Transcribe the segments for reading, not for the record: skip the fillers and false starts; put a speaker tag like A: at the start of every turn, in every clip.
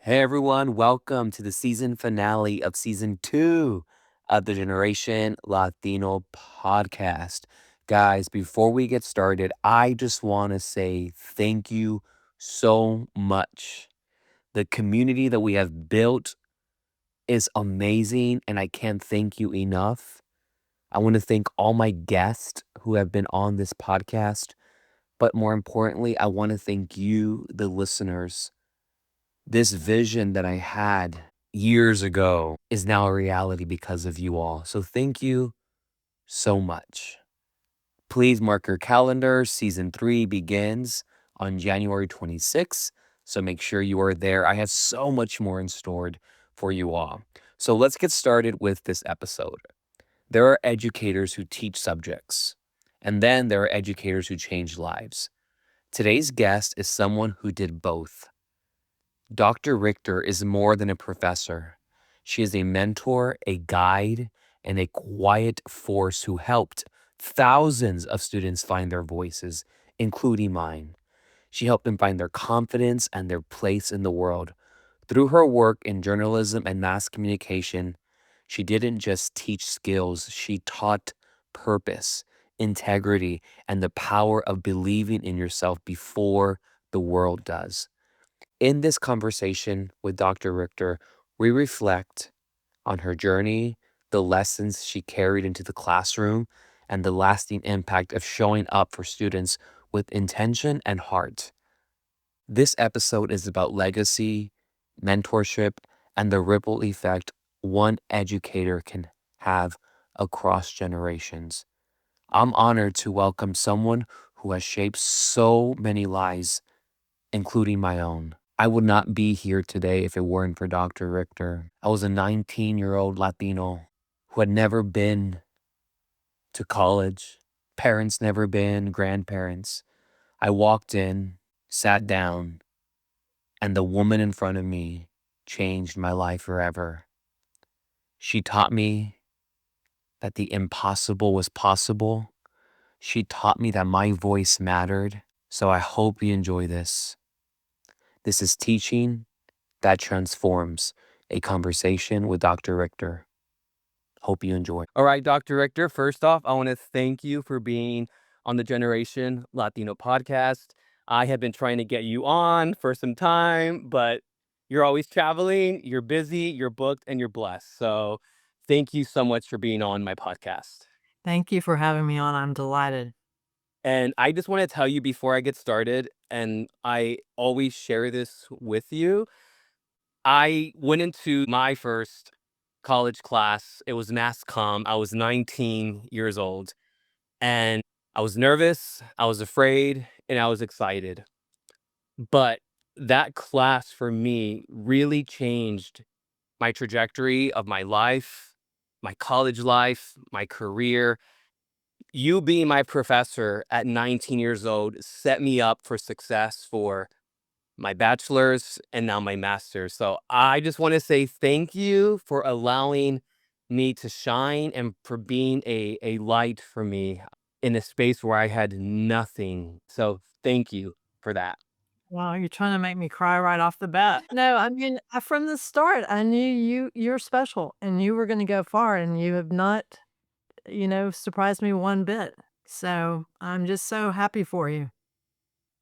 A: Hey everyone, welcome to the season finale of season 2 of the Generation Latino podcast. Guys, before we get started, I just want to say thank you so much. The community that we have built is amazing, and I can't thank you enough. I want to thank all my guests who have been on this podcast, but more importantly, I want to thank you, the listeners. This vision that I had years ago is now a reality because of you all. So thank you so much. Please mark your calendar. Season 3 begins on January 26th. So make sure you are there. I have so much more in store for you all. So let's get started with this episode. There are educators who teach subjects, and then there are educators who change lives. Today's guest is someone who did both. Dr. Richter is more than a professor. She is a mentor, a guide, and a quiet force who helped thousands of students find their voices, including mine. She helped them find their confidence and their place in the world. Through her work in journalism and mass communication, she didn't just teach skills, she taught purpose, integrity, and the power of believing in yourself before the world does. In this conversation with Dr. Richter, we reflect on her journey, the lessons she carried into the classroom, and the lasting impact of showing up for students with intention and heart. This episode is about legacy, mentorship, and the ripple effect one educator can have across generations. I'm honored to welcome someone who has shaped so many lives, including my own. I would not be here today if it weren't for Dr. Richter. I was a 19-year-old Latino who had never been to college, parents never been, grandparents. I walked in, sat down, and the woman in front of me changed my life forever. She taught me that the impossible was possible. She taught me that my voice mattered. So I hope you enjoy this. This is teaching that transforms, a conversation with Dr. Richter. Hope you enjoy. All right, Dr. Richter, first off, I want to thank you for being on the Generation Latino podcast. I have been trying to get you on for some time, but you're always traveling, you're busy, you're booked, and you're blessed. So thank you so much for being on my podcast.
B: Thank you for having me on. I'm delighted.
A: And I just want to tell you before I get started, and I always share this with you. I went into my first college class. It was mass comm. I was 19 years old and I was nervous, I was afraid, and I was excited. But that class for me really changed my trajectory of my life, my college life, my career. You being my professor at 19 years old set me up for success for my bachelor's and now my master's. So I just want to say thank you for allowing me to shine and for being a light for me in a space where I had nothing. So thank you for that.
B: Wow, you're trying to make me cry right off the bat. No, I mean, from the start, I knew you're special and you were going to go far, and you have not, surprised me one bit. So I'm just so happy for you.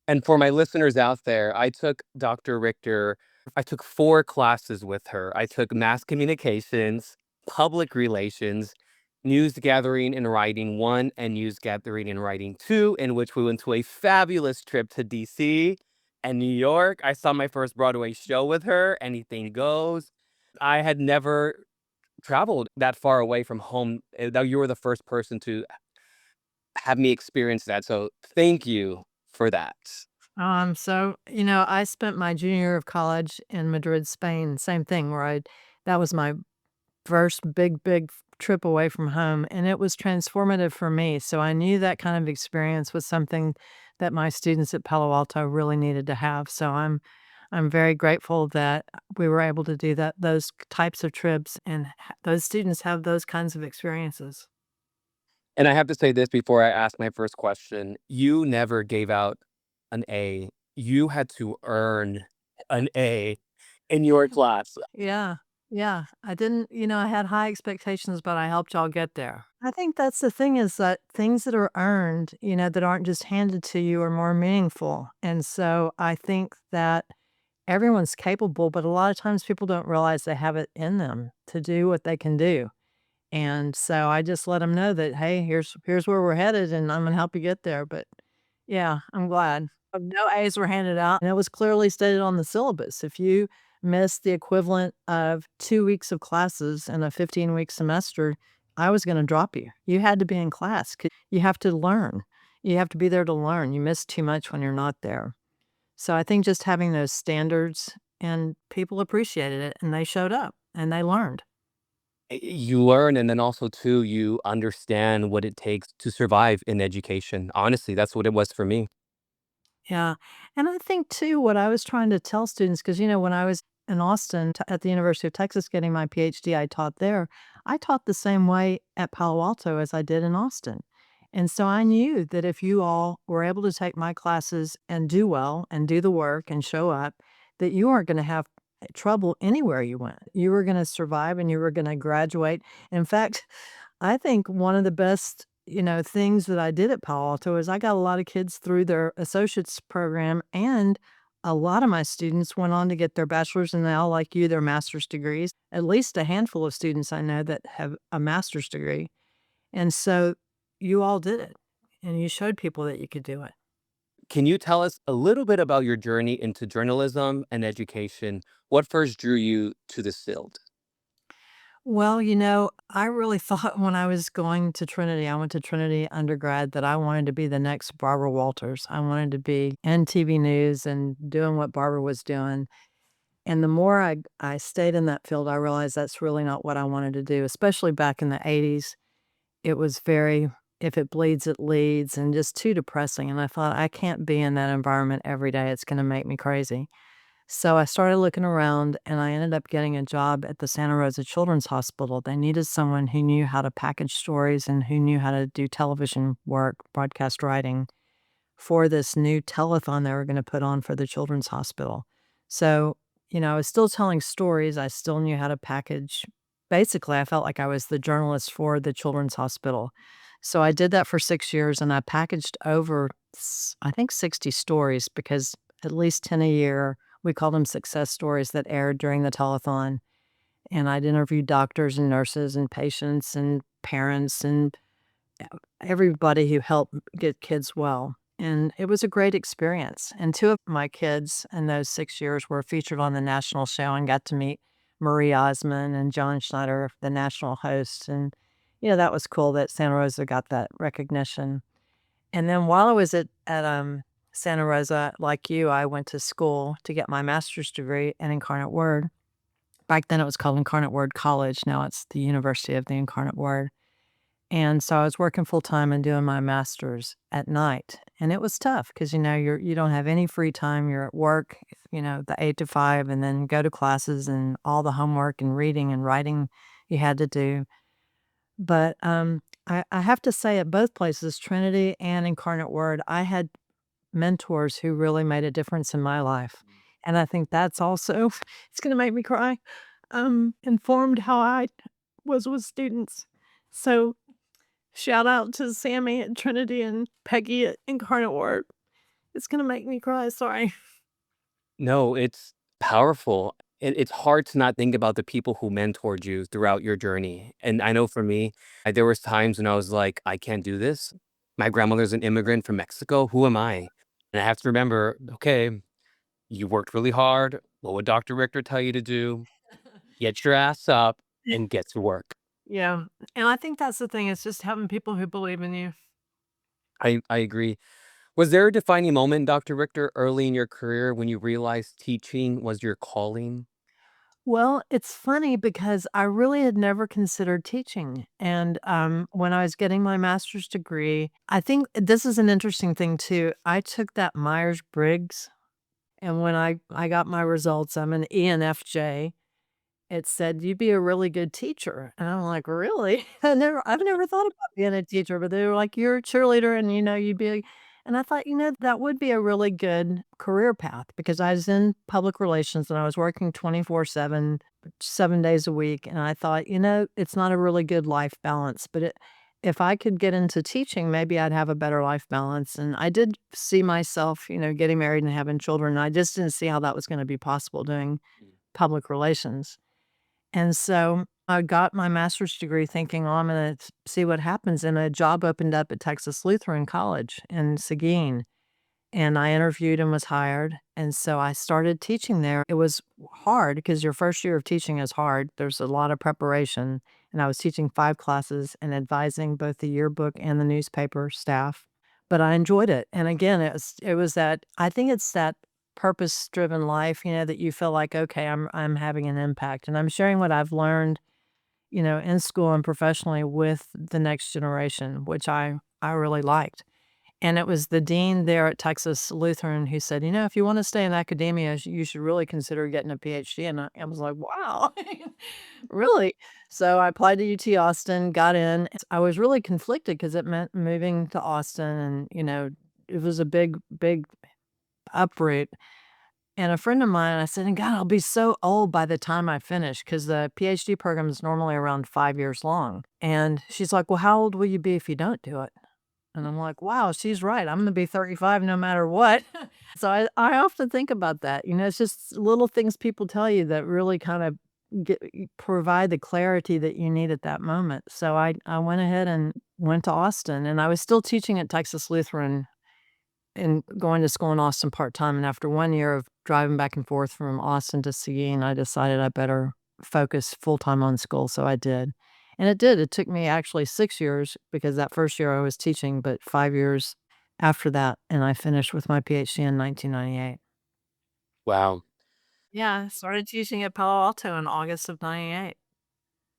A: And for my listeners out there, I took Dr. Richter, I took 4 classes with her. I took mass communications, public relations, news gathering and writing 1, and news gathering and writing 2, in which we went to a fabulous trip to DC and New York. I saw my first Broadway show with her, Anything Goes. I had never traveled that far away from home. Though you were the first person to have me experience that. So thank you for that.
B: I spent my junior year of college in Madrid, Spain. Same thing, where that was my first big trip away from home, and it was transformative for me. So I knew that kind of experience was something that my students at Palo Alto really needed to have. So I'm very grateful that we were able to do that, those types of trips, and those students have those kinds of experiences.
A: And I have to say this before I ask my first question. You never gave out an A. You had to earn an A. in your class.
B: Yeah, yeah. I didn't I had high expectations, but I helped y'all get there. I think that's the thing is that things that are earned, that aren't just handed to you are more meaningful. And so I think that everyone's capable, but a lot of times people don't realize they have it in them to do what they can do. And so I just let them know that, "Hey, here's where we're headed, and I'm gonna help you get there." But yeah, I'm glad. No A's were handed out, and it was clearly stated on the syllabus. If you missed the equivalent of 2 weeks of classes in a 15-week semester, I was gonna drop you. You had to be in class 'cause you have to learn. You have to be there to learn. You miss too much when you're not there. So I think just having those standards and people appreciated it, and they showed up, and they learned.
A: You learn, and then also too, you understand what it takes to survive in education. Honestly, that's what it was for me.
B: Yeah, and I think too, what I was trying to tell students, because when I was in Austin at the University of Texas getting my PhD, I taught there. I taught the same way at Palo Alto as I did in Austin. And so I knew that if you all were able to take my classes and do well and do the work and show up, that you aren't going to have trouble anywhere you went. You were going to survive and you were going to graduate. In fact, I think one of the best, things that I did at Palo Alto is I got a lot of kids through their associate's program, and a lot of my students went on to get their bachelor's and now, like you, their master's degrees. At least a handful of students I know that have a master's degree. And so you all did it, and you showed people that you could do it.
A: Can you tell us a little bit about your journey into journalism and education? What first drew you to this field?
B: Well, I really thought when I was going to Trinity, I went to Trinity undergrad, that I wanted to be the next Barbara Walters. I wanted to be in TV news and doing what Barbara was doing. And the more I stayed in that field, I realized that's really not what I wanted to do, especially back in the 80s. It was very, if it bleeds, it leads, and just too depressing. And I thought, I can't be in that environment every day. It's going to make me crazy. So I started looking around and I ended up getting a job at the Santa Rosa Children's Hospital. They needed someone who knew how to package stories and who knew how to do television work, broadcast writing for this new telethon they were gonna put on for the children's hospital. So, I was still telling stories, I still knew how to package. Basically, I felt like I was the journalist for the children's hospital. So I did that for 6 years, and I packaged over I think 60 stories, because at least 10 a year, we called them success stories, that aired during the telethon, and I'd interview doctors and nurses and patients and parents and everybody who helped get kids well, and it was a great experience, and 2 of my kids in those 6 years were featured on the national show and got to meet Marie Osmond and John Schneider, the national host, and, that was cool that Santa Rosa got that recognition. And then while I was at Santa Rosa, like you, I went to school to get my master's degree in Incarnate Word. Back then, it was called Incarnate Word College, now it's the University of the Incarnate Word. And so I was working full time and doing my master's at night, and it was tough because you don't have any free time, you're at work, the 8 to 5, and then go to classes and all the homework and reading and writing you had to do. But, I have to say at both places, Trinity and Incarnate Word, I had mentors who really made a difference in my life, and I think that's also it's gonna make me cry, informed how I was with students. So shout out to Sammy at Trinity and Peggy at Incarnate Word. It's gonna make me cry, sorry.
A: No, it's powerful. It's hard to not think about the people who mentored you throughout your journey. And I know for me, there was times when I was like, I can't do this. My grandmother's an immigrant from Mexico. Who am I? And I have to remember, okay, you worked really hard. What would Dr. Richter tell you to do? Get your ass up and get to work.
B: Yeah, and I think that's the thing, it's just having people who believe in you.
A: I agree. Was there a defining moment, Dr. Richter, early in your career when you realized teaching was your calling?
B: Well, it's funny because I really had never considered teaching, and, when I was getting my master's degree, I think this is an interesting thing too. I took that Myers-Briggs, and when I got my results, I'm an ENFJ. It said, "You'd be a really good teacher," and I'm like, "Really?" I've never thought about being a teacher, but they were like, "You're a cheerleader and, you'd be," And I thought, that would be a really good career path because I was in public relations and I was working 24/7, 7 days a week. And I thought, it's not a really good life balance, but if I could get into teaching, maybe I'd have a better life balance. And I did see myself, getting married and having children. I just didn't see how that was going to be possible doing public relations. And so I got my master's degree thinking, "Oh, I'm gonna see what happens," and a job opened up at Texas Lutheran College in Seguin, and I interviewed and was hired, and so I started teaching there. It was hard because your first year of teaching is hard. There's a lot of preparation, and I was teaching 5 classes and advising both the yearbook and the newspaper staff, but I enjoyed it, and again, it was that I think it's that purpose-driven life, that you feel like, "Okay, I'm having an impact, and I'm sharing what I've learned, in school and professionally with the next generation," which I really liked. And it was the dean there at Texas Lutheran who said, "If you wanna stay in academia, you should really consider getting a PhD," and I was like, "Wow, really?" So I applied to UT Austin, got in. I was really conflicted because it meant moving to Austin and, it was a big, big uproot. And a friend of mine, I said, "And God, I'll be so old by the time I finish because the PhD program is normally around 5 years long." And she's like, "Well, how old will you be if you don't do it?" And I'm like, "Wow, she's right. I'm gonna be 35 no matter what." So I often think about that, it's just little things people tell you that really kind of provide the clarity that you need at that moment. So I went ahead and went to Austin, and I was still teaching at Texas Lutheran and going to school in Austin part-time, and after 1 year of driving back and forth from Austin to Seguin, I decided I better focus full-time on school, so I did. And it did, it took me actually 6 years because that first year I was teaching, but 5 years after that, and I finished with my PhD in 1998.
A: Wow.
B: Yeah, I started teaching at Palo Alto in August of '98.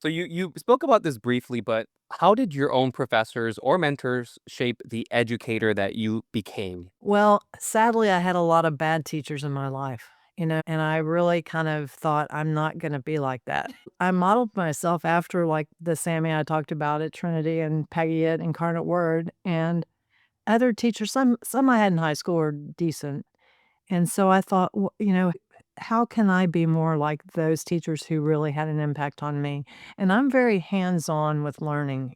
A: So you spoke about this briefly, but how did your own professors or mentors shape the educator that you became?
B: Well, sadly, I had a lot of bad teachers in my life, and I really kind of thought, "I'm not gonna be like that." I modeled myself after, like, the Sammy I talked about at Trinity and Peggy at Incarnate Word, and other teachers, some I had in high school were decent, and so I thought, how can I be more like those teachers who really had an impact on me? And I'm very hands-on with learning.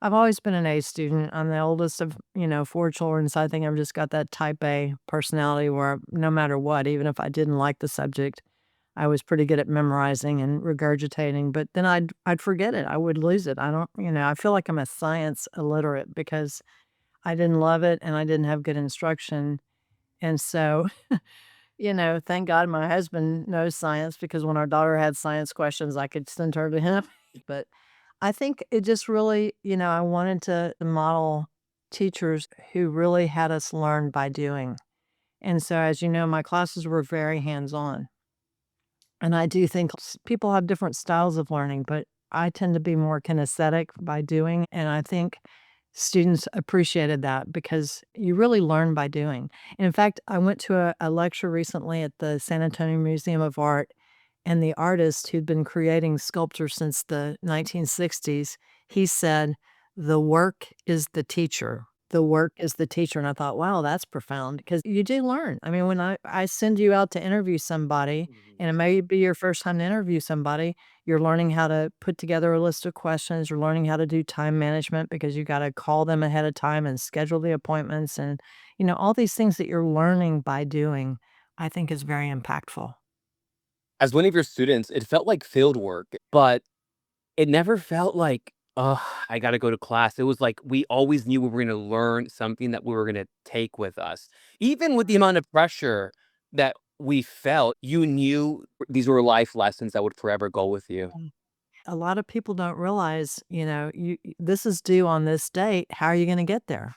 B: I've always been an A student. I'm the oldest of, 4 children, so I think I've just got that type A personality where no matter what, even if I didn't like the subject, I was pretty good at memorizing and regurgitating, but then I'd forget it. I would lose it. I don't, I feel like I'm a science illiterate because I didn't love it and I didn't have good instruction. And so thank God my husband knows science because when our daughter had science questions, I could send her to him. But I think it just really, I wanted to model teachers who really had us learn by doing. And so, as you know, my classes were very hands on. And I do think people have different styles of learning, but I tend to be more kinesthetic by doing. And I think students appreciated that because you really learn by doing. And in fact, I went to a lecture recently at the San Antonio Museum of Art, and the artist who'd been creating sculpture since the 1960s, he said, "The work is the teacher. The work is the teacher." And I thought, wow, that's profound because you do learn. I mean, when I send you out to interview somebody,
A: Mhm.
B: and it may be your first time to interview somebody, you're learning how to put together a list of questions. You're learning how to do time management because you got to call them ahead of time and schedule the appointments. And, all these things that you're learning by doing, I think is very impactful.
A: As one of your students, it felt like field work, but it never felt like, "Oh, I gotta go to class." It was like we always knew we were gonna learn something that we were gonna take with us. Even with the amount of pressure that we felt, you knew these were life lessons that would forever go with you.
B: A lot of people don't realize, this is due on this date. How are you gonna get there,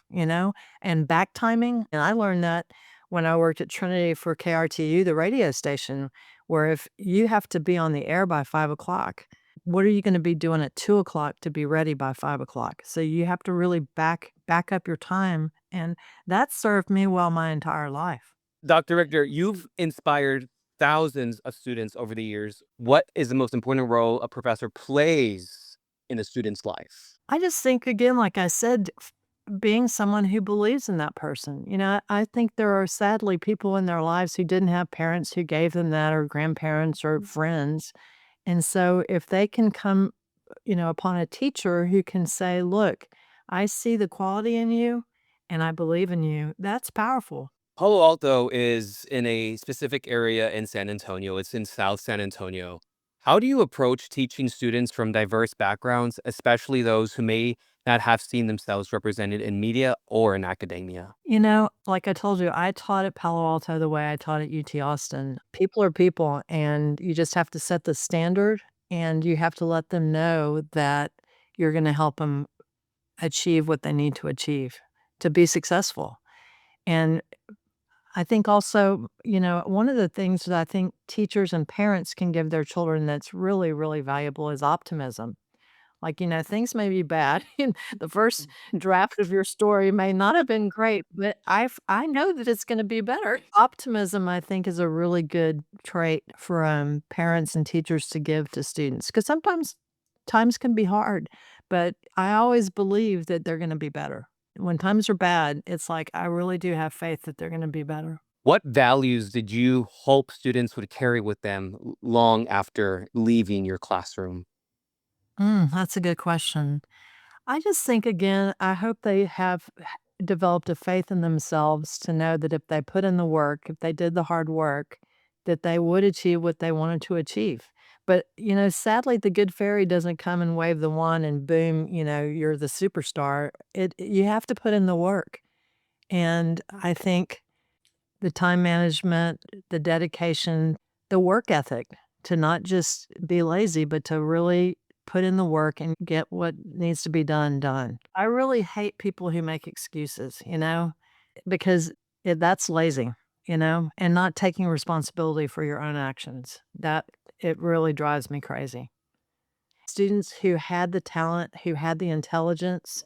B: And back timing, and I learned that when I worked at Trinity for KRTU, the radio station, where if you have to be on the air by 5 o'clock, what are you gonna be doing at 2 o'clock to be ready by 5 o'clock? So you have to really back up your time, and that served me well my entire life.
A: Dr. Richter, you've inspired thousands of students over the years. What is the most important role a professor plays in a student's life?
B: I just think, again, like I said, being someone who believes in that person. I think there are sadly people in their lives who didn't have parents who gave them that or grandparents or friends. And so if they can come, upon a teacher who can say, "Look, I see the quality in you and I believe in you," that's powerful.
A: Palo Alto is in a specific area in San Antonio. It's in South San Antonio. How do you approach teaching students from diverse backgrounds, especially those who may not have seen themselves represented in media or in academia?
B: Like I told you, I taught at Palo Alto the way I taught at UT Austin. People are people, and you just have to set the standard, and you have to let them know that you're going to help them achieve what they need to achieve to be successful. And I think also, one of the things that I think teachers and parents can give their children that's really, really valuable is optimism. Like, things may be bad. And the first draft of your story may not have been great, but I know that it's gonna be better. Optimism, I think, is a really good trait for, parents and teachers to give to students because sometimes times can be hard, but I always believe that they're gonna be better. When times are bad, it's like, I really do have faith that they're gonna be better.
A: What values did you hope students would carry with them long after leaving your classroom?
B: That's a good question. I just think again, I hope they have developed a faith in themselves to know that if they put in the work, if they did the hard work, that they would achieve what they wanted to achieve. But, sadly, the good fairy doesn't come and wave the wand and boom, you're the superstar. You have to put in the work. And I think the time management, the dedication, the work ethic to not just be lazy, but to really put in the work and get what needs to be done done. I really hate people who make excuses, because that's lazy, and not taking responsibility for your own actions. That it really drives me crazy. Students who had the talent, who had the intelligence,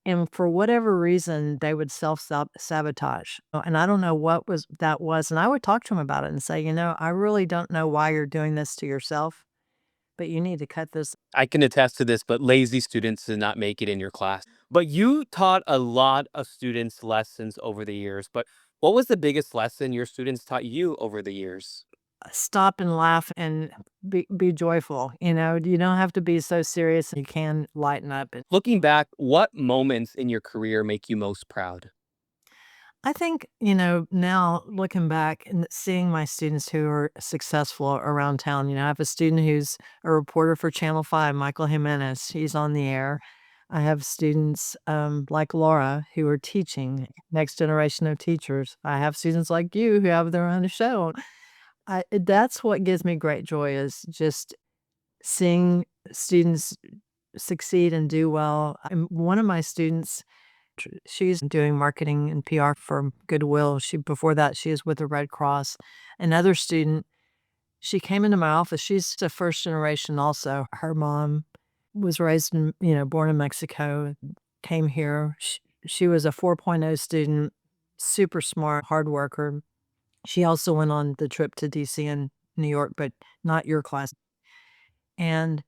B: and for whatever reason, they would sabotage. And I don't know what was, and I would talk to 'em about it and say, "I really don't know why you're doing this to yourself, but you need to cut this."
A: I can attest to this, but lazy students did not make it in your class. But you taught a lot of students lessons over the years. But what was the biggest lesson your students taught you over the years?
B: Stop and laugh and be joyful, you don't have to be so serious, you can lighten up.
A: Looking back, what moments in your career make you most proud?
B: I think, now looking back and seeing my students who are successful around town, I have a student who's a reporter for Channel 5, Michael Jimenez. He's on the air. I have students like Laura who are teaching, next generation of teachers. I have students like you who have their own show. That's what gives me great joy is just seeing students succeed and do well. And one of my students, she's doing marketing and PR for Goodwill. Before that, she was with the Red Cross. Another student, she came into my office. She's a first generation also. Her mom was raised in, born in Mexico, came here. She was a 4.0 student, super smart, hard worker. She also went on the trip to DC and New York, but not your class. And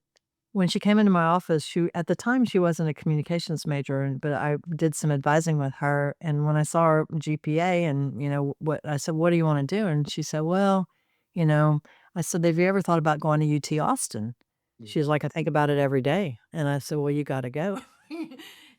B: when she came into my office, she at the time, she wasn't a communications major, but I did some advising with her, and when I saw her GPA and, what I said, "What do you wanna do?" And she said, "Well," you know, I said, "Have you ever thought about going to UT Austin?" She's like, "I think about it every day." And I said, "Well, you gotta go."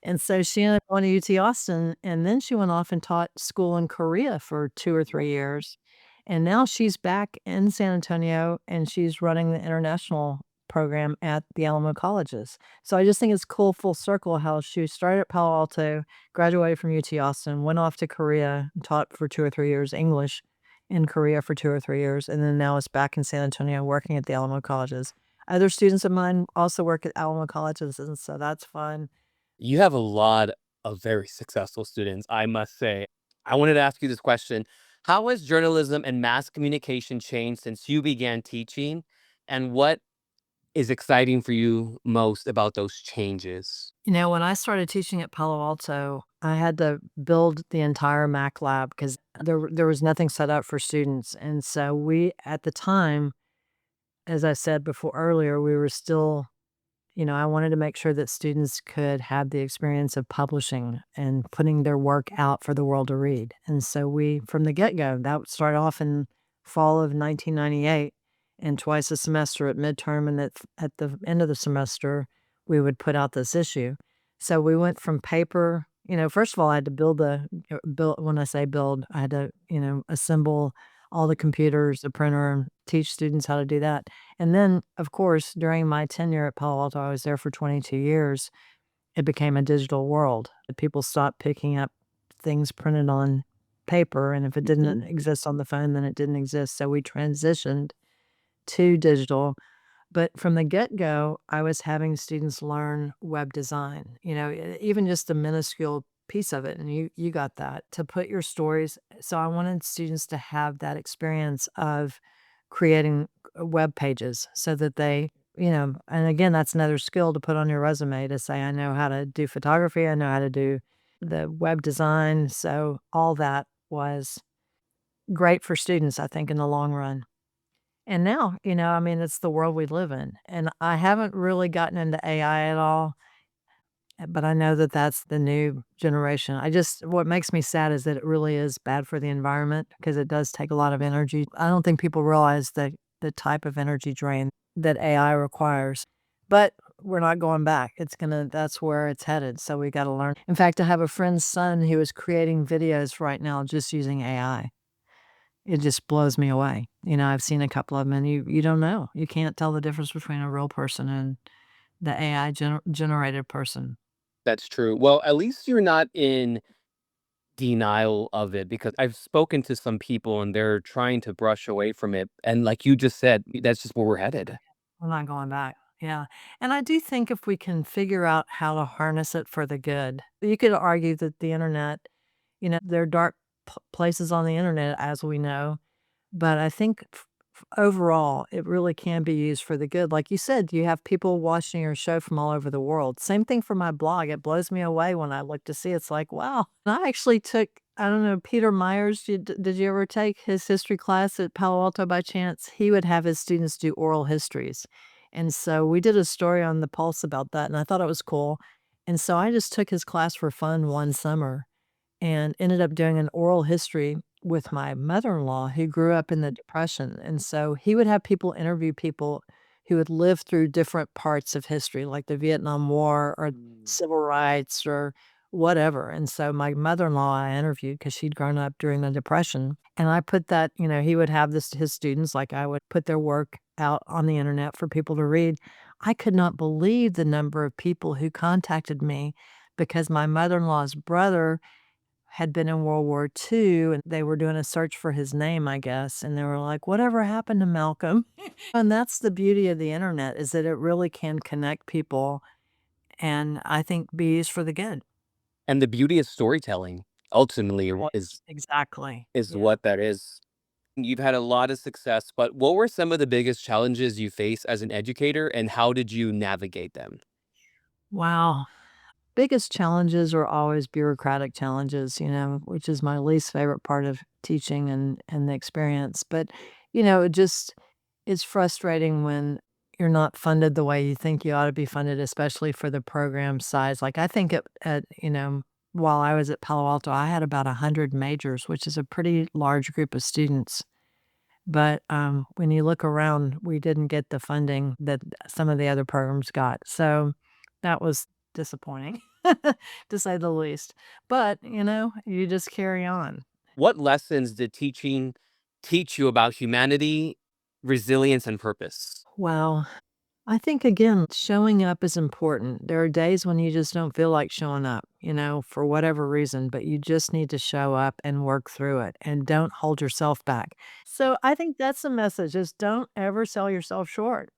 B: And so she ended up going to UT Austin, and then she went off and taught school in Korea for 2 or 3 years, and now she's back in San Antonio, and she's running the international program at the Alamo colleges. So I just think it's cool full circle how she started at Palo Alto, graduated from UT Austin, went off to Korea, taught for 2 or 3 years English in Korea for 2 or 3 years, and then now is back in San Antonio working at the Alamo colleges. Other students of mine also work at Alamo colleges, and so that's fun.
A: You have a lot of very successful students, I must say. I wanted to ask you this question. How has journalism and mass communication changed since you began teaching? And what is exciting for you most about those changes?
B: When I started teaching at Palo Alto, I had to build the entire Mac lab because there was nothing set up for students, and so we at the time, as I said before earlier, we were still, I wanted to make sure that students could have the experience of publishing and putting their work out for the world to read. And so we, from the get-go, that started off in fall of 1998, and twice a semester at midterm and at the end of the semester, we would put out this issue. So we went from paper, first of all, I had to build when I say build, I had to, assemble all the computers, the printer, and teach students how to do that. And then, of course, during my tenure at Palo Alto, I was there for 22 years, it became a digital world. People stopped picking up things printed on paper, and if it didn't exist on the phone, then it didn't exist. So we transitioned to digital, but from the get-go, I was having students learn web design, even just a minuscule piece of it, and you got that, to put your stories. So I wanted students to have that experience of creating web pages so that and again, that's another skill to put on your resume to say, "I know how to do photography, I know how to do the web design." So all that was great for students, I think, in the long run. And now, I mean, it's the world we live in, and I haven't really gotten into AI at all, but I know that that's the new generation. What makes me sad is that it really is bad for the environment because it does take a lot of energy. I don't think people realize the type of energy drain that AI requires, but we're not going back. That's where it's headed, so we gotta learn. In fact, I have a friend's son who is creating videos right now just using AI. It just blows me away. I've seen a couple of them, and you don't know. You can't tell the difference between a real person and the AI generated person.
A: That's true. Well, at least you're not in denial of it because I've spoken to some people and they're trying to brush away from it. And like you just said, that's just where we're headed.
B: We're not going back. Yeah, and I do think if we can figure out how to harness it for the good, you could argue that the internet, there are dark places on the internet, as we know. But I think overall, it really can be used for the good. Like you said, you have people watching your show from all over the world. Same thing for my blog. It blows me away when I look to see it's like, wow. And I actually took, I don't know, Peter Myers. Did you ever take his history class at Palo Alto by chance? He would have his students do oral histories. And so we did a story on the Pulse about that, and I thought it was cool. And so I just took his class for fun one summer and ended up doing an oral history with my mother-in-law who grew up in the Depression, and so he would have people interview people who had lived through different parts of history, like the Vietnam War or
A: Mm.
B: civil rights or whatever, and so my mother-in-law I interviewed because 'cause she'd grown up during the Depression, and I put that he would have his students, like I would put their work out on the internet for people to read. I could not believe the number of people who contacted me because my mother-in-law's brother had been in World War II, and they were doing a search for his name, I guess, and they were like, "Whatever happened to Malcolm?" And that's the beauty of the internet is that it really can connect people and I think be used for the good.
A: And the beauty of storytelling ultimately
B: Well,
A: is
B: exactly.
A: is
B: Yeah.
A: what that is. You've had a lot of success, but what were some of the biggest challenges you face as an educator and how did you navigate them?
B: Wow. Biggest challenges are always bureaucratic challenges, which is my least favorite part of teaching and the experience. But, it just it's frustrating when you're not funded the way you think you ought to be funded, especially for the program size. Like I think while I was at Palo Alto, I had about 100 majors, which is a pretty large group of students. But, when you look around, we didn't get the funding that some of the other programs got, so that was disappointing, to say the least. But, you just carry on.
A: What lessons did teaching teach you about humanity, resilience, and purpose?
B: Well, I think, again, showing up is important. There are days when you just don't feel like showing up, for whatever reason, but you just need to show up and work through it, and don't hold yourself back. So, I think that's the message, is don't ever sell yourself short.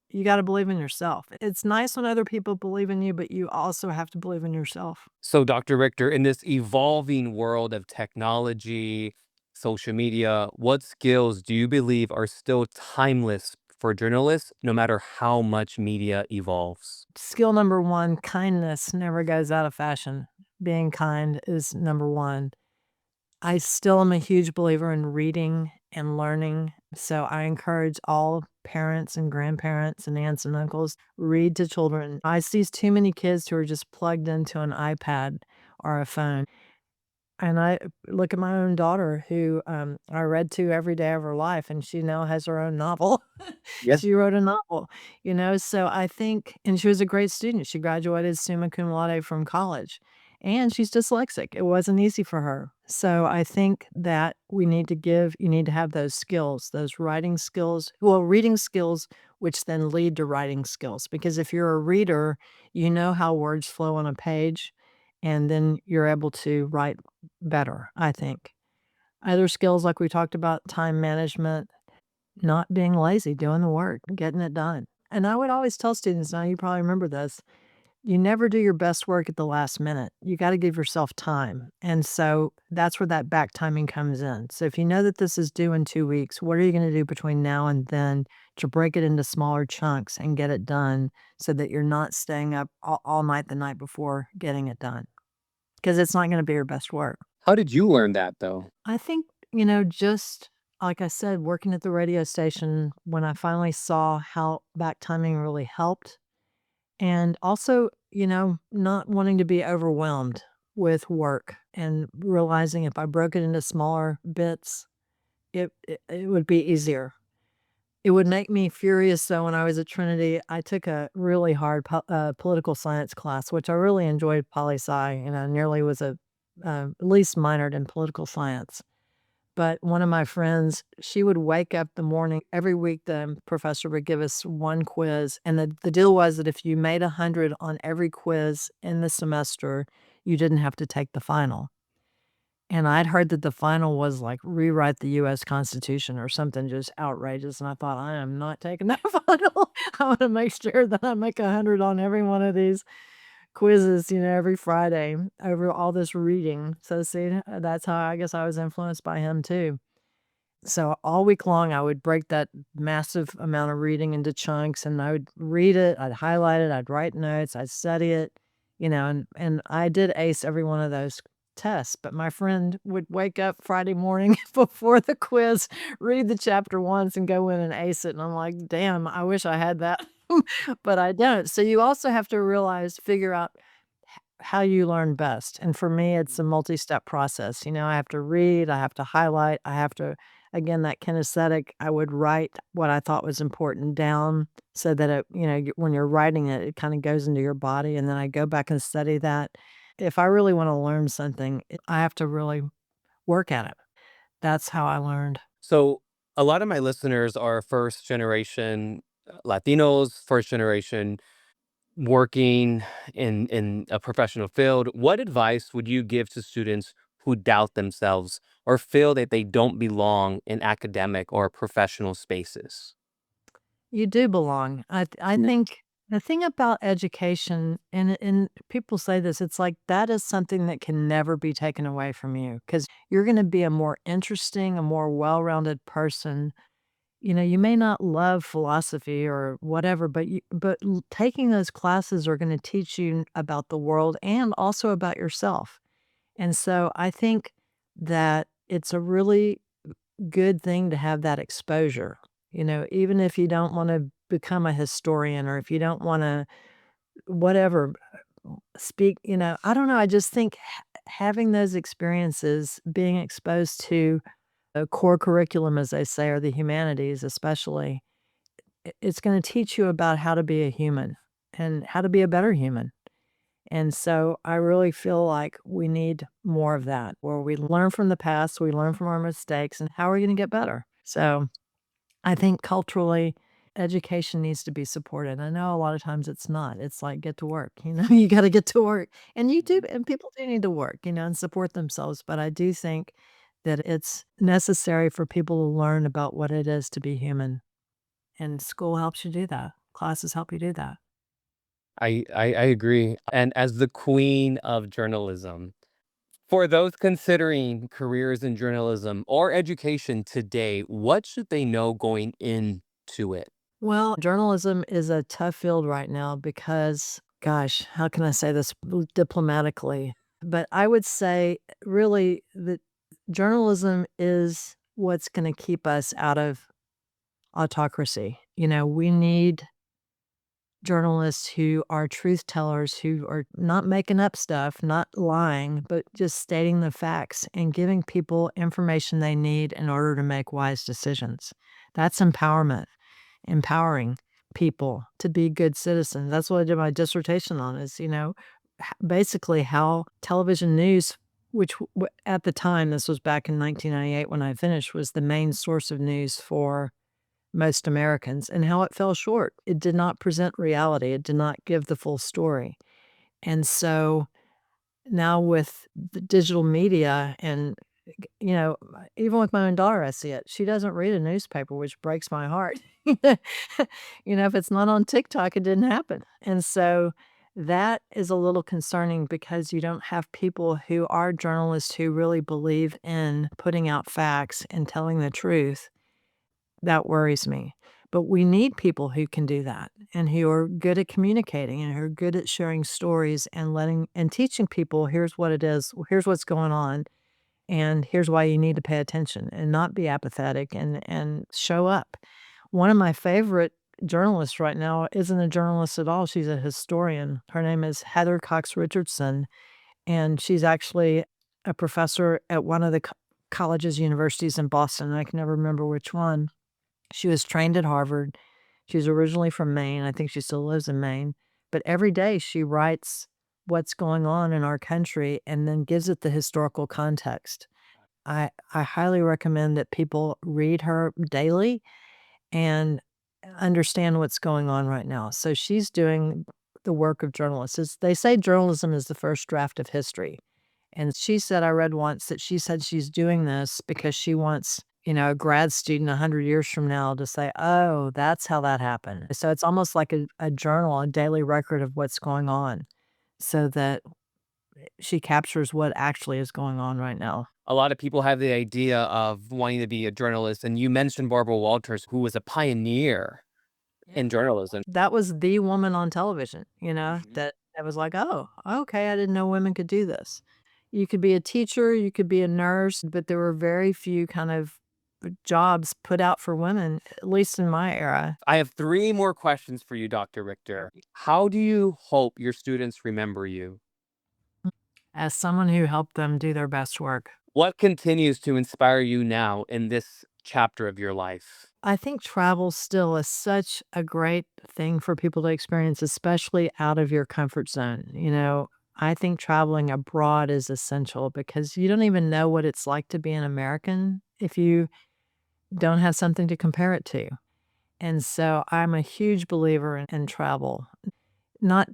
B: You gotta believe in yourself. It's nice when other people believe in you, but you also have to believe in yourself.
A: So, Dr. Richter, in this evolving world of technology, social media, what skills do you believe are still timeless for journalists, no matter how much media evolves?
B: Skill number 1, kindness never goes out of fashion. Being kind is number 1. I still am a huge believer in reading and learning, so I encourage all parents and grandparents and aunts and uncles read to children. I see too many kids who are just plugged into an iPad or a phone. And I look at my own daughter who, I read to every day of her life, and she now has her own novel.
A: Yes.
B: She wrote a novel, so I think and she was a great student. She graduated summa cum laude from college, and she's dyslexic. It wasn't easy for her. So I think that you need to have those skills, those writing skills well, reading skills, which then lead to writing skills, because if you're a reader, you know how words flow on a page, and then you're able to write better, I think. Other skills like we talked about, time management, not being lazy, doing the work, getting it done. And I would always tell students, now you probably remember this, you never do your best work at the last minute. You gotta give yourself time. And so that's where that back timing comes in. So if you know that this is due in 2 weeks, what are you gonna do between now and then to break it into smaller chunks and get it done so that you're not staying up all night the night before getting it done? Because it's not gonna be your best work.
A: How did you learn that though?
B: I think, just like I said, working at the radio station, when I finally saw how back timing really helped, and also, not wanting to be overwhelmed with work and realizing if I broke it into smaller bits, it would be easier. It would make me furious, though, when I was at Trinity, I took a really hard political science class, which I really enjoyed poli-sci, and I nearly was at least minored in political science. But one of my friends, she would wake up the morning every week, the professor would give us 1 quiz, and the deal was that if you made 100 on every quiz in the semester, you didn't have to take the final. And I'd heard that the final was, like, rewrite the US Constitution or something just outrageous, and I thought, "I am not taking that final. I wanna make sure that I make 100 on every one of these quizzes, every Friday over all this reading." So, see, that's how I guess I was influenced by him too. So all week long, I would break that massive amount of reading into chunks, and I would read it, I'd highlight it, I'd write notes, I'd study it, and I did ace every one of those tests. But my friend would wake up Friday morning before the quiz, read the chapter once, and go in and ace it. And I'm like, damn, I wish I had that, but I don't. So you also have to figure out how you learn best. And for me, it's a multi-step process. I have to read, I have to highlight, I have to, again, that kinesthetic, I would write what I thought was important down so that when you're writing it, it kind of goes into your body. And then I go back and study that. If I really want to learn something, I have to really work at it. That's how I learned.
A: So a lot of my listeners are first generation Latinos, first generation working in a professional field. What advice would you give to students who doubt themselves or feel that they don't belong in academic or professional spaces?
B: You do belong. I
A: Yeah.
B: think the thing about education, and people say this, it's like that is something that can never be taken away from you because you're gonna be a more interesting, a more well-rounded person. You may not love philosophy or whatever, but taking those classes are gonna teach you about the world and also about yourself. And so I think that it's a really good thing to have that exposure, even if you don't wanna become a historian or if you don't wanna whatever, speak, I don't know, I just think having those experiences, being exposed to a core curriculum, as they say, or the humanities especially, it's gonna teach you about how to be a human and how to be a better human. And so I really feel like we need more of that, where we learn from the past, we learn from our mistakes, and how are we gonna get better? So, I think culturally, education needs to be supported. I know a lot of times it's not. It's like, "Get to work," You gotta get to work. And you do and people do need to work, and support themselves, but I do think that it's necessary for people to learn about what it is to be human, and school helps you do that. Classes help you do that.
A: I agree. And as the queen of journalism, for those considering careers in journalism or education today, what should they know going into it?
B: Well, journalism is a tough field right now because, gosh, how can I say this diplomatically? But I would say really that journalism is what's going to keep us out of autocracy. We need journalists who are truth tellers, who are not making up stuff, not lying, but just stating the facts and giving people information they need in order to make wise decisions. That's empowerment, empowering people to be good citizens. That's what I did my dissertation on is, basically how television news, which at the time, this was back in 1998 when I finished, was the main source of news for most Americans and how it fell short. It did not present reality. It did not give the full story. And so now with the digital media and, even with my own daughter, I see it. She doesn't read a newspaper, which breaks my heart. If it's not on TikTok, it didn't happen. And so that is a little concerning because you don't have people who are journalists who really believe in putting out facts and telling the truth. That worries me. But we need people who can do that and who are good at communicating and who are good at sharing stories and letting and teaching people, here's what it is, here's what's going on, and here's why you need to pay attention and not be apathetic and show up. One of my favorite journalists right now isn't a journalist at all. She's a historian. Her name is Heather Cox Richardson, and she's actually a professor at one of the colleges, universities in Boston. I can never remember which one. She was trained at Harvard. She was originally from Maine. I think she still lives in Maine. But every day she writes what's going on in our country and then gives it the historical context. I highly recommend that people read her daily and understand what's going on right now. So she's doing the work of journalists. They say journalism is the first draft of history. And she said, I read once that she said she's doing this because she wants, a grad student 100 years from now to say, oh, that's how that happened. So it's almost like a journal, a daily record of what's going on so that she captures what actually is going on right now.
A: A lot of people have the idea of wanting to be a journalist, and you mentioned Barbara Walters, who was a pioneer in journalism.
B: That was the woman on television,
A: Mhm.
B: that I was like, "Oh, okay, I didn't know women could do this." You could be a teacher, you could be a nurse, but there were very few kind of jobs put out for women, at least in my era.
A: I have 3 more questions for you, Dr. Richter. How do you hope your students remember you?
B: As someone who helped them do their best work.
A: What continues to inspire you now in this chapter of your life?
B: I think travel still is such a great thing for people to experience, especially out of your comfort zone. I think traveling abroad is essential because you don't even know what it's like to be an American if you don't have something to compare it to. And so I'm a huge believer in travel, not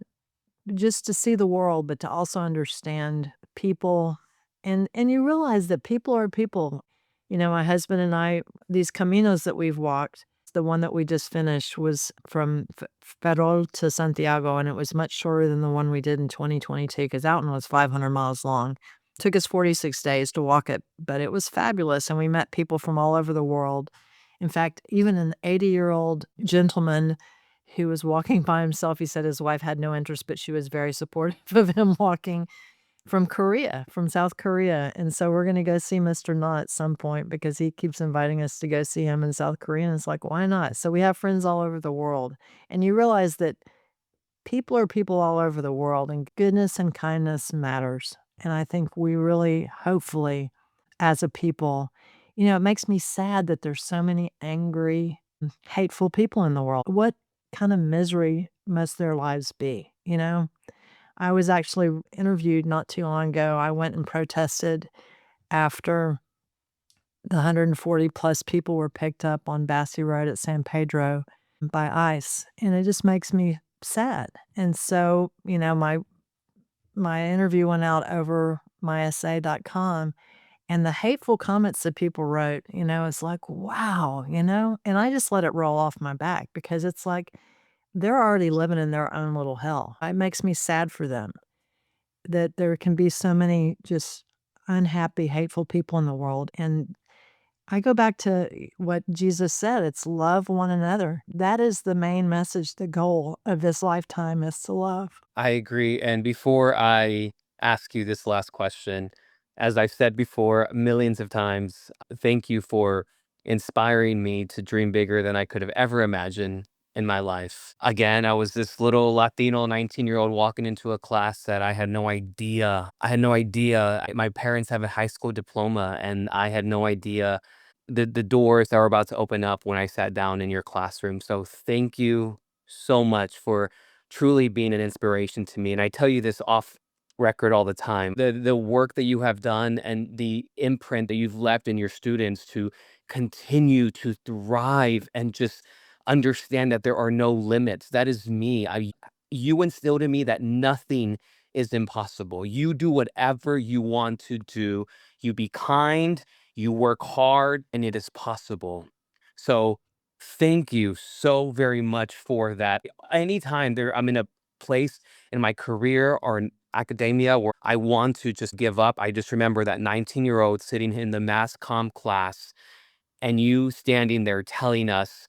B: just to see the world, but to also understand people, and you realize that people are people. My husband and I, these caminos that we've walked, the one that we just finished was from Ferrol to Santiago, and it was much shorter than the one we did in 2022 because that one was 500 miles long. Took us 46 days to walk it, but it was fabulous, and we met people from all over the world. In fact, even an 80-year-old gentleman who was walking by himself. He said his wife had no interest, but she was very supportive of him walking from Korea, from South Korea. And so we're gonna go see Mr. Na at some point because he keeps inviting us to go see him in South Korea, and it's like, why not? So we have friends all over the world, and you realize that people are people all over the world, and goodness and kindness matters. And I think we really, hopefully, as a people, it makes me sad that there's so many angry, hateful people in the world. What kind of misery must their lives be, I was actually interviewed not too long ago. I went and protested after the 140 plus people were picked up on Bassey Road at San Pedro by ICE, and it just makes me sad. And so, my interview went out over myessay.com, and the hateful comments that people wrote, it's like, wow, and I just let it roll off my back because it's like they're already living in their own little hell. It makes me sad for them that there can be so many just unhappy, hateful people in the world. And I go back to what Jesus said, it's love one another. That is the main message, the goal of this lifetime is to love.
A: I agree. And before I ask you this last question, as I've said before millions of times, thank you for inspiring me to dream bigger than I could have ever imagined in my life. Again, I was this little Latino 19-year-old walking into a class that I had no idea. I had no idea. My parents have a high school diploma, and I had no idea the doors that were about to open up when I sat down in your classroom. So thank you so much for truly being an inspiration to me. And I tell you this off record all the time. The work that you have done and the imprint that you've left in your students to continue to thrive and just understand that there are no limits. That is me. You instilled in me that nothing is impossible. You do whatever you want to do. You be kind, you work hard, and it is possible. So thank you so very much for that. Anytime I'm in a place in my career or in academia where I want to just give up, I just remember that 19-year-old sitting in the mass comm class and you standing there telling us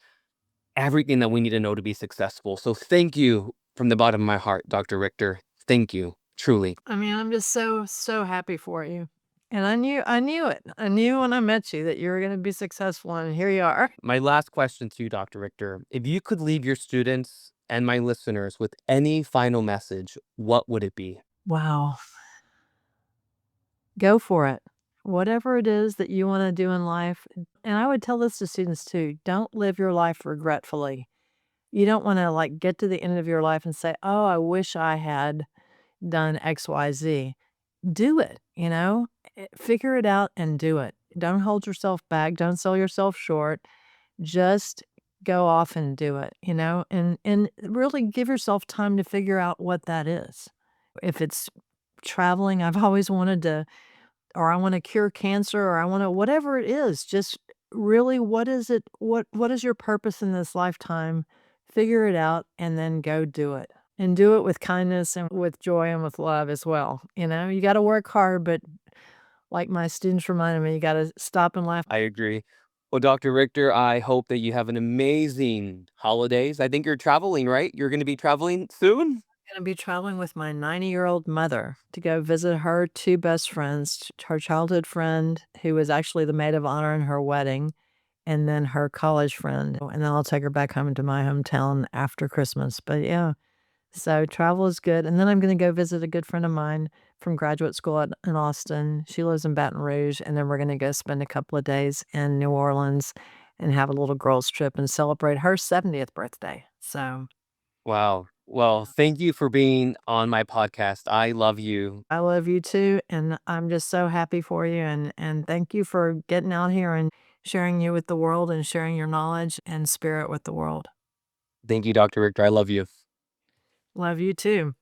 A: everything that we need to know to be successful. So thank you from the bottom of my heart, Dr. Richter. Thank you, truly.
B: I mean, I'm just so, so happy for you. And I knew it. I knew when I met you that you were gonna be successful, and here you are.
A: My last question to you, Dr. Richter. If you could leave your students and my listeners with any final message, what would it be?
B: Wow. Go for it. Whatever it is that you wanna do in life, and I would tell this to students too, don't live your life regretfully. You don't wanna, like, get to the end of your life and say, "Oh, I wish I had done XYZ." Do it, you know? Figure it out and do it. Don't hold yourself back, don't sell yourself short. Just go off and do it, you know? And really give yourself time to figure out what that is. If it's traveling, I've always wanted to, or I wanna cure cancer, or I wanna, whatever it is, just really, what is it, what is your purpose in this lifetime? Figure it out and then go do it. And do it with kindness and with joy and with love as well, you know? You gotta work hard, but like my students reminded me, you gotta stop and laugh.
A: I agree. Well, Dr. Richter, I hope that you have an amazing holidays. I think you're traveling, right? You're going to be traveling soon?
B: I'm gonna be traveling with my 90-year-old mother to go visit her 2 best friends, her childhood friend, who was actually the maid of honor in her wedding, and then her college friend, and then I'll take her back home to my hometown after Christmas, but yeah, so travel is good, and then I'm gonna go visit a good friend of mine from graduate school in Austin. She lives in Baton Rouge, and then we're gonna go spend a couple of days in New Orleans and have a little girls' trip and celebrate her 70th birthday, so
A: Wow. Well, thank you for being on my podcast. I love you.
B: I love you too, and I'm just so happy for you, and thank you for getting out here and sharing you with the world and sharing your knowledge and spirit with the world.
A: Thank you, Dr. Richter. I love you.
B: Love you too.